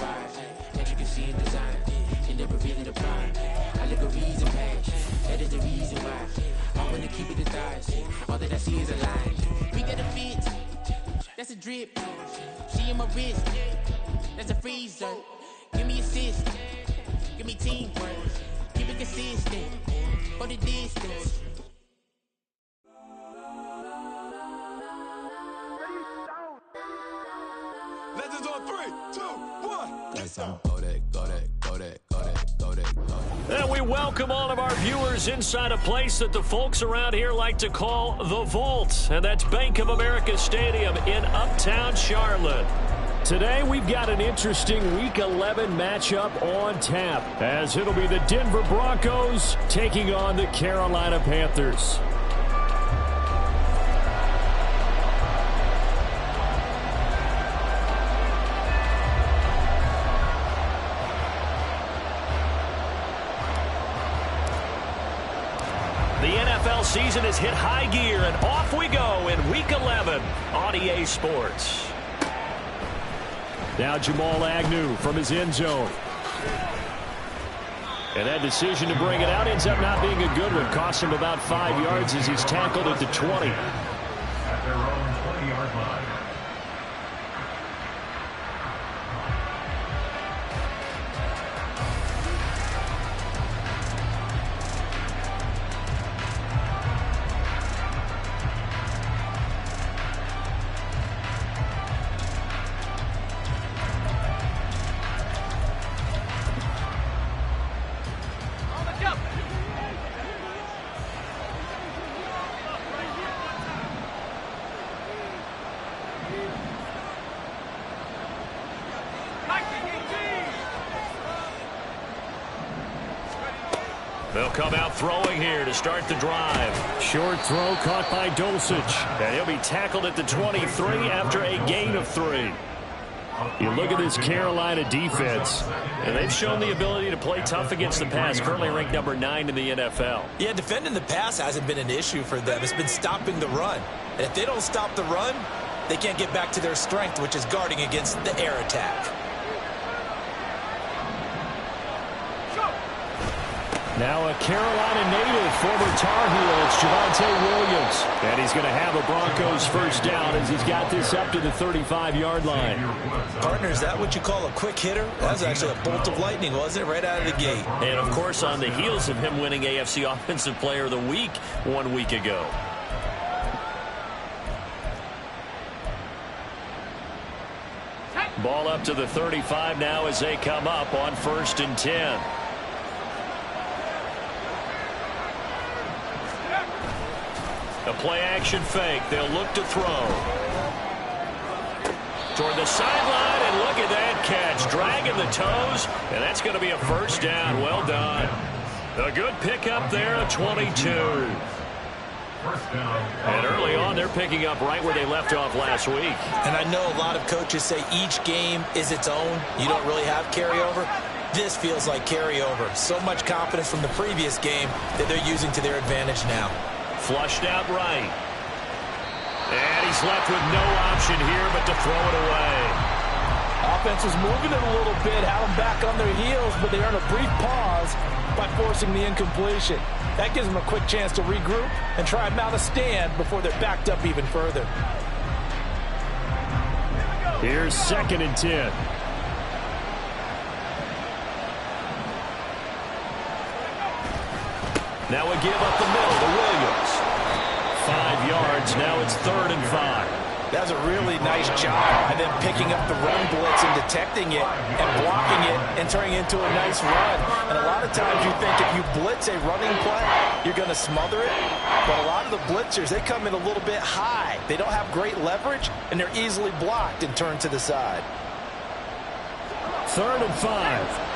vibe that you can see in design. Can never really define. Allegories and passion. That is the reason why I wanna keep it the thighs. All that I see is a line. We got a fit. That's a drip. She in my wrist. That's a freezer. Give me assist. Give me teamwork. Keep it consistent. For the distance. Legends on 3, 2, 1. Let's go. And we welcome all of our viewers inside a place that the folks around here like to call the Vault. And that's Bank of America Stadium in Uptown Charlotte. Today we've got an interesting Week 11 matchup on tap, as it'll be the Denver Broncos taking on the Carolina Panthers. The NFL season has hit high gear, and off we go in Week 11 on EA Sports. Now Jamal Agnew from his end zone. And that decision to bring it out ends up not being a good one. Cost him about 5 yards as he's tackled at the 20. At their own 20-yard line. They'll come out throwing here to start the drive. Short throw caught by Dulcich. And he'll be tackled at the 23 after a gain of 3. You look at this Carolina defense, and they've shown the ability to play tough against the pass, currently ranked number 9 in the NFL. Yeah, defending the pass hasn't been an issue for them. It's been stopping the run. And if they don't stop the run, they can't get back to their strength, which is guarding against the air attack. Now a Carolina native, former Tar Heel, it's Javonte Williams. And he's going to have a Broncos first down as he's got this up to the 35-yard line. Partner, is that what you call a quick hitter? That was actually a bolt of lightning, wasn't it? Right out of the gate. And, of course, on the heels of him winning AFC Offensive Player of the Week 1 week ago. Ball up to the 35 now as they come up on 1st and 10. A play-action fake. They'll look to throw. Toward the sideline, and look at that catch. Dragging the toes, and that's going to be a first down. Well done. A good pickup there, a 22. And early on, they're picking up right where they left off last week. And I know a lot of coaches say each game is its own. You don't really have carryover. This feels like carryover. So much confidence from the previous game that they're using to their advantage now. Flushed out right. And he's left with no option here but to throw it away. Offense was moving it a little bit, had them back on their heels, but they earned a brief pause by forcing the incompletion. That gives them a quick chance to regroup and try and mount a stand before they're backed up even further. Here's 2nd and 10. Now a give up the middle to Williams. 5 yards. Now it's 3rd and 5. That was a really nice job by them picking up the run blitz and detecting it and blocking it and turning it into a nice run. And a lot of times you think if you blitz a running play, you're going to smother it. But a lot of the blitzers, they come in a little bit high. They don't have great leverage, and they're easily blocked and turned to the side. 3rd and 5.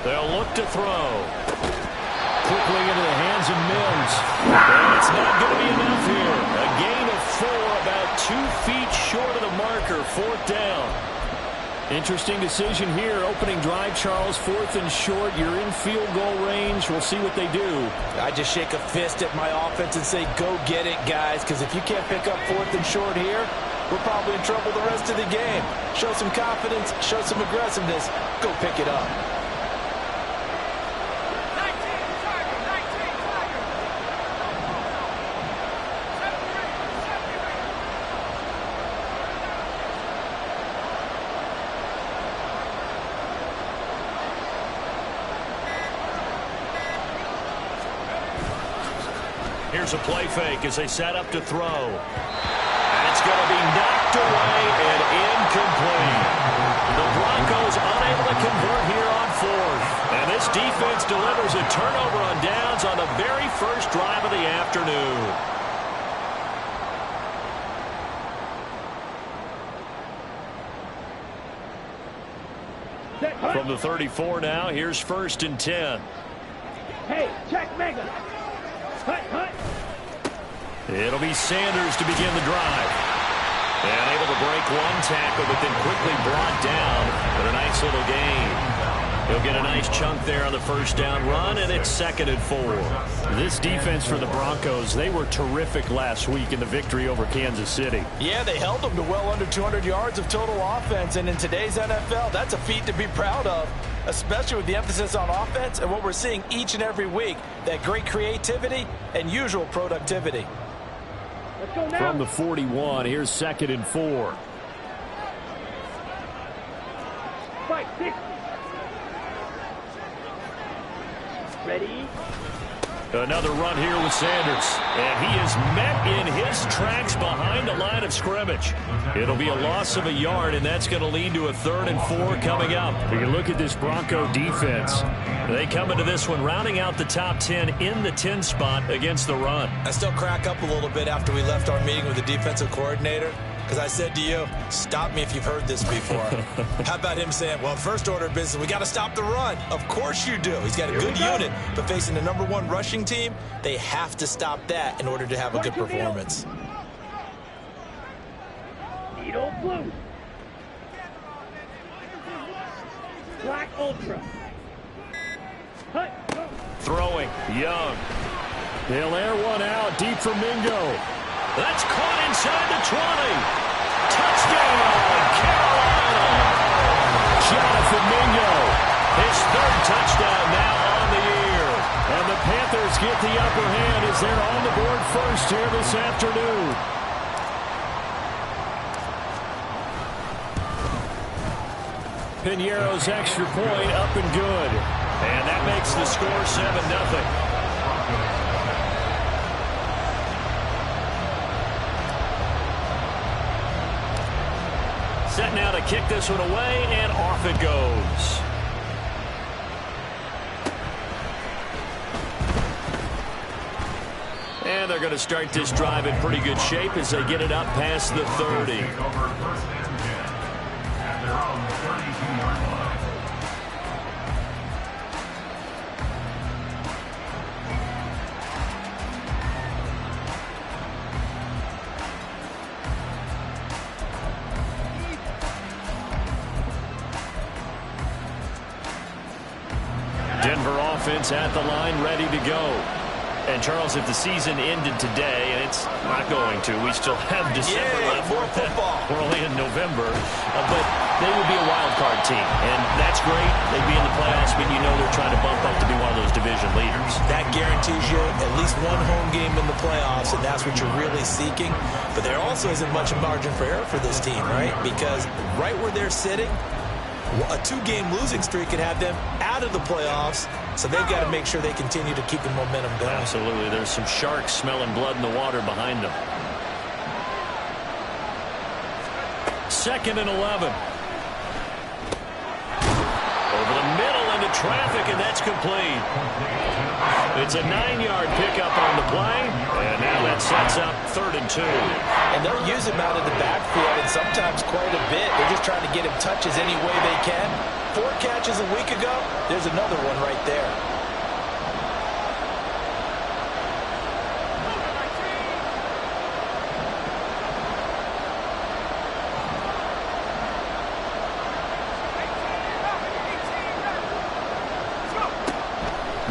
They'll look to throw. Quickly into the hands of Mims. And it's not going to be enough here. A gain of 4, about 2 feet short of the marker. 4th down. Interesting decision here. Opening drive, Charles, 4th and short. You're in field goal range. We'll see what they do. I just shake a fist at my offense and say, go get it, guys, because if you can't pick up 4th and short here, we're probably in trouble the rest of the game. Show some confidence, show some aggressiveness, go pick it up. Here's a play fake as they set up to throw. And it's going to be knocked away and incomplete. The Broncos unable to convert here on 4th. And this defense delivers a turnover on downs on the very first drive of the afternoon. From the 34 now, here's 1st and 10. Hey, check Mega. It'll be Sanders to begin the drive. And able to break one tackle, but then quickly brought down with a nice little gain. He'll get a nice chunk there on the first down run, and it's 2nd and 4. This defense for the Broncos, they were terrific last week in the victory over Kansas City. Yeah, they held them to well under 200 yards of total offense, and in today's NFL, that's a feat to be proud of, especially with the emphasis on offense and what we're seeing each and every week, that great creativity and usual productivity. Let's go now. From the 41, here's 2nd and 4. Fight, 60. Ready? Another run here with Sanders. And he is met in his tracks behind the line of scrimmage. It'll be a loss of a yard, and that's going to lead to a 3rd and 4 coming up. You look at this Bronco defense. They come into this one rounding out the top 10 in the 10 spot against the run. I still crack up a little bit after we left our meeting with the defensive coordinator, because I said to you, stop me if you've heard this before. How about him saying, well, first order of business, we got to stop the run. Of course you do. He's got a good unit, but facing the #1 rushing team, they have to stop that in order to have a good performance. Needle blue. Black Ultra. Throwing, Young. They'll air one out deep for Mingo. That's caught inside the 20. Touchdown, Carolina. Jonathan Mingo, his 3rd touchdown now on the year. And the Panthers get the upper hand as they're on the board first here this afternoon. Piñeiro's extra point up and good. And that makes the score 7-0. Set now to kick this one away, and off it goes. And they're going to start this drive in pretty good shape as they get it up past the 30. At their own 32-yard line. Denver offense at the line, ready to go. And, Charles, if the season ended today, and it's not going to, we still have December left. More football. We're only in November. But they would be a wild card team. And that's great. They'd be in the playoffs, but you know they're trying to bump up to be one of those division leaders. That guarantees you at least one home game in the playoffs, and that's what you're really seeking. But there also isn't much margin for error for this team, right? Because right where they're sitting, a 2-game losing streak could have them out of the playoffs, so they've got to make sure they continue to keep the momentum going. Absolutely. There's some sharks smelling blood in the water behind them. 2nd and 11. Over the middle into traffic, and that's complete. It's a 9-yard pickup on the play, and now that sets up 3rd and 2. And they'll use him out of the backfield, and sometimes quite a bit. They're just trying to get him touches any way they can. 4 catches a week ago, there's another one right there.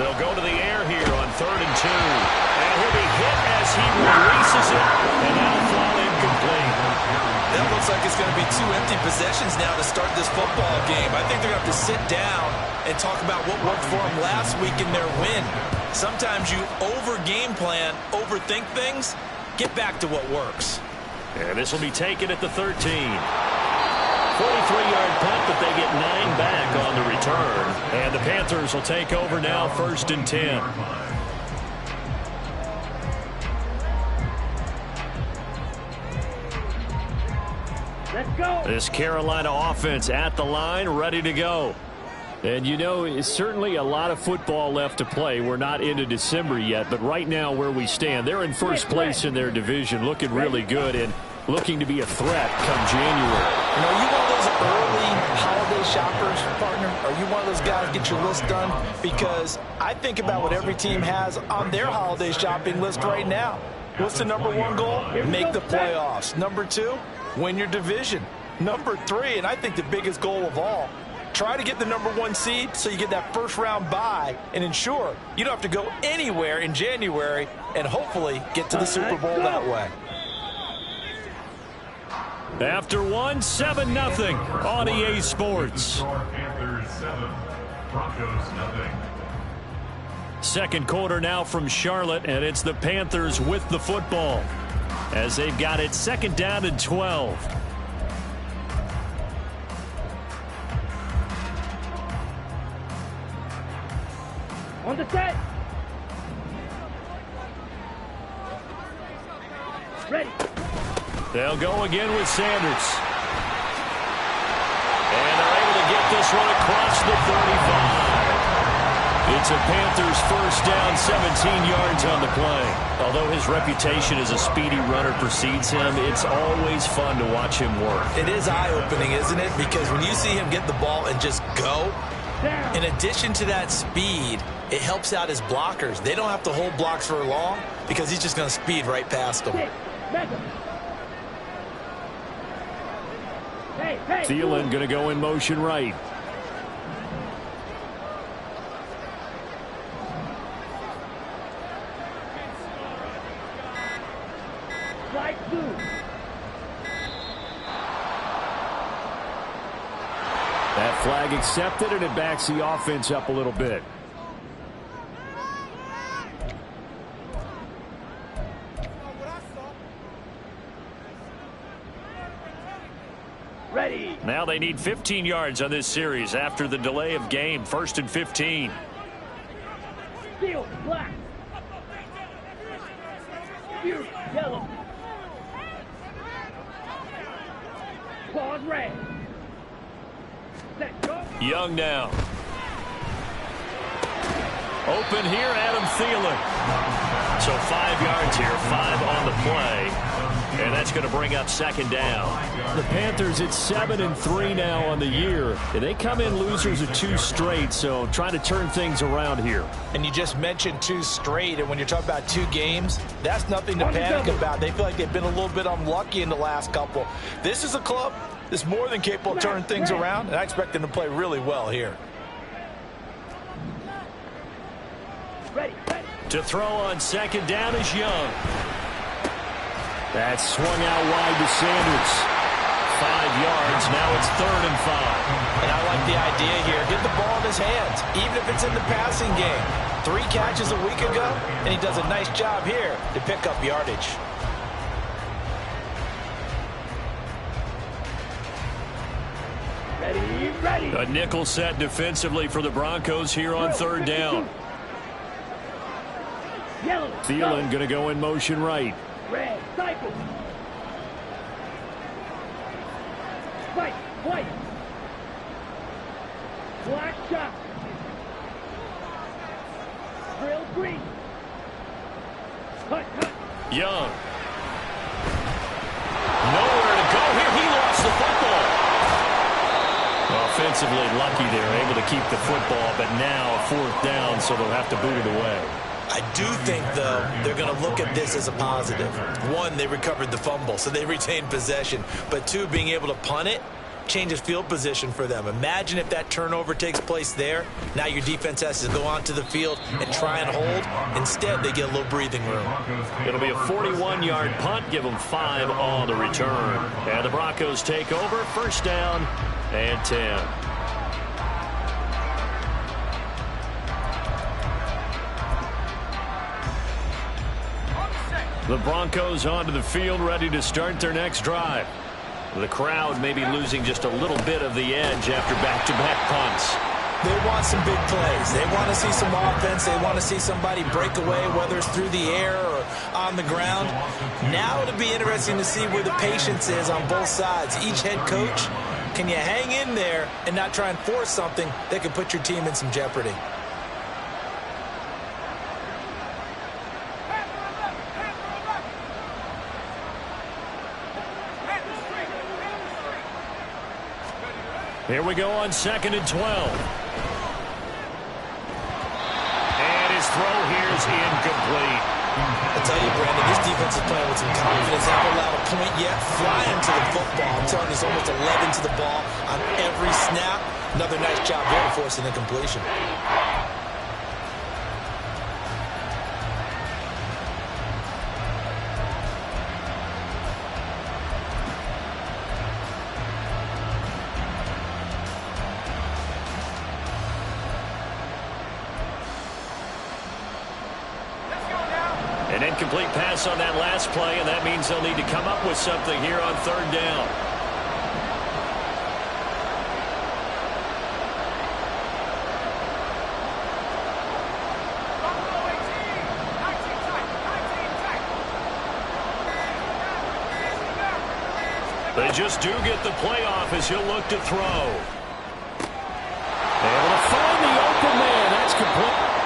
They'll go to the air here on 3rd and 2. And he'll be hit as he releases it, and that'll fall incomplete. That looks like it's going to be 2 empty possessions now to start this football game. I think they're going to have to sit down and talk about what worked for them last week in their win. Sometimes you over-game plan, overthink things, get back to what works. And this will be taken at the 13. 43-yard punt, but they get 9 back on the return. And the Panthers will take over now, 1st and 10. Let's go. This Carolina offense at the line, ready to go. And, you know, it's certainly a lot of football left to play. We're not into December yet, but right now where we stand, they're in first place in their division, looking really good and looking to be a threat come January. You know, are you one of those early holiday shoppers, partner? Are you one of those guys get your list done? Because I think about what every team has on their holiday shopping list right now. What's the #1 goal? Make the playoffs. #2, win your division. #3, and I think the biggest goal of all, try to get the #1 seed so you get that first-round bye and ensure you don't have to go anywhere in January and hopefully get to the Super Bowl that way. After 1, 7-0 on EA Sports. Panthers 7, Broncos 0. Second quarter now from Charlotte, and it's the Panthers with the football as they've got it 2nd down and 12. On the set. Ready. They'll go again with Sanders. And they're able to get this one across the 35. It's a Panthers first down, 17 yards on the play. Although his reputation as a speedy runner precedes him, it's always fun to watch him work. It is eye-opening, isn't it? Because when you see him get the ball and just go, in addition to that speed, it helps out his blockers. They don't have to hold blocks for long because he's just going to speed right past them. Thielen going to go in motion right. Slide 2. That flag accepted, and it backs the offense up a little bit. Ready. Now they need 15 yards on this series after the delay of game. 1st and 15. Steel black. Fuse yellow. Pause red. Set go. Young now. Open here, Adam Thielen. So 5 yards here, 5 on the play. And that's going to bring up 2nd down. The Panthers at 7-3 now on the year. And they come in losers of 2 straight, so trying to turn things around here. And you just mentioned 2 straight, and when you're talking about 2 games, that's nothing to panic about. They feel like they've been a little bit unlucky in the last couple. This is a club that's more than capable of turning things around, and I expect them to play really well here. Ready. Ready. To throw on 2nd down is Young. That swung out wide to Sanders. 5 yards. Now it's 3rd and 5. And I like the idea here. Get the ball in his hands, even if it's in the passing game. 3 catches a week ago, and he does a nice job here to pick up yardage. Ready. Ready. A nickel set defensively for the Broncos here on 3rd down. Yellow. Thielen going to go in motion right. Red. Cycle. White. White. Black shot. Drill green. Cut. Cut. Young. Nowhere to go here. He lost the football. Offensively lucky they're able to keep the football, but now 4th down, so they'll have to boot it away. I do think, though, they're going to look at this as a positive. 1, they recovered the fumble, so they retained possession. But 2, being able to punt it, changes field position for them. Imagine if that turnover takes place there. Now your defense has to go onto the field and try and hold. Instead, they get a little breathing room. It'll be a 41-yard punt. Give them 5 on the return. And the Broncos take over. First down and 10. The Broncos onto the field, ready to start their next drive. The crowd may be losing just a little bit of the edge after back-to-back punts. They want some big plays. They want to see some offense. They want to see somebody break away, whether it's through the air or on the ground. Now it'll be interesting to see where the patience is on both sides. Each head coach, can you hang in there and not try and force something that could put your team in some jeopardy? Here we go on 2nd and 12. And his throw here is incomplete. I tell you, Brandon, this defense is playing with some confidence. They haven't allowed a point yet. Flying to the football. I'm telling you, it's almost 11 to the ball on every snap. Another nice job there to force an incompletion. An incomplete pass on that last play, and that means they'll need to come up with something here on 3rd down. They just do get the playoff as he'll look to throw. Able to find the open man. That's complete.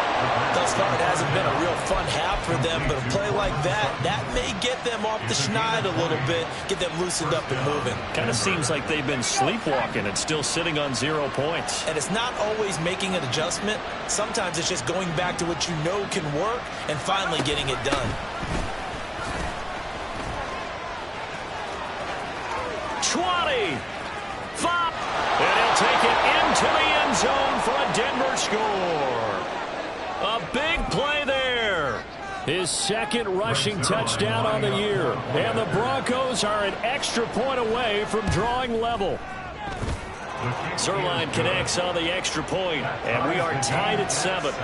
Thus far, it hasn't been a real fun half for them, but a play like that may get them off the schneid a little bit, get them loosened up and moving. Kind of seems like they've been sleepwalking and still sitting on 0 points. And it's not always making an adjustment. Sometimes it's just going back to what you know can work and finally getting it done. 20, 5, and he'll take it into the end zone for a Denver score. A big play there. His 2nd rushing touchdown on the year. And the Broncos are an extra point away from drawing level. Zerline connects on the extra point, and we are tied at 7.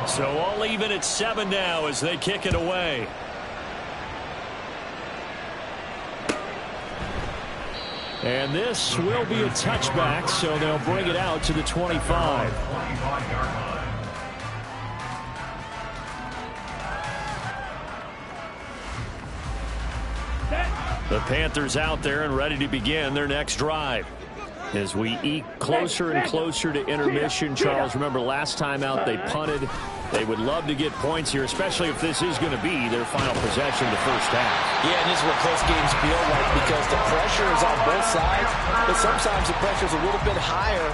So all even at 7 now as they kick it away. And this will be a touchback, so they'll bring it out to the 25. The Panthers out there and ready to begin their next drive. As we eke closer and closer to intermission, Charles, remember last time out they punted. They would love to get points here, especially if this is going to be their final possession the first half. Yeah, and this is what close games feel like because the pressure is on both sides, but sometimes the pressure is a little bit higher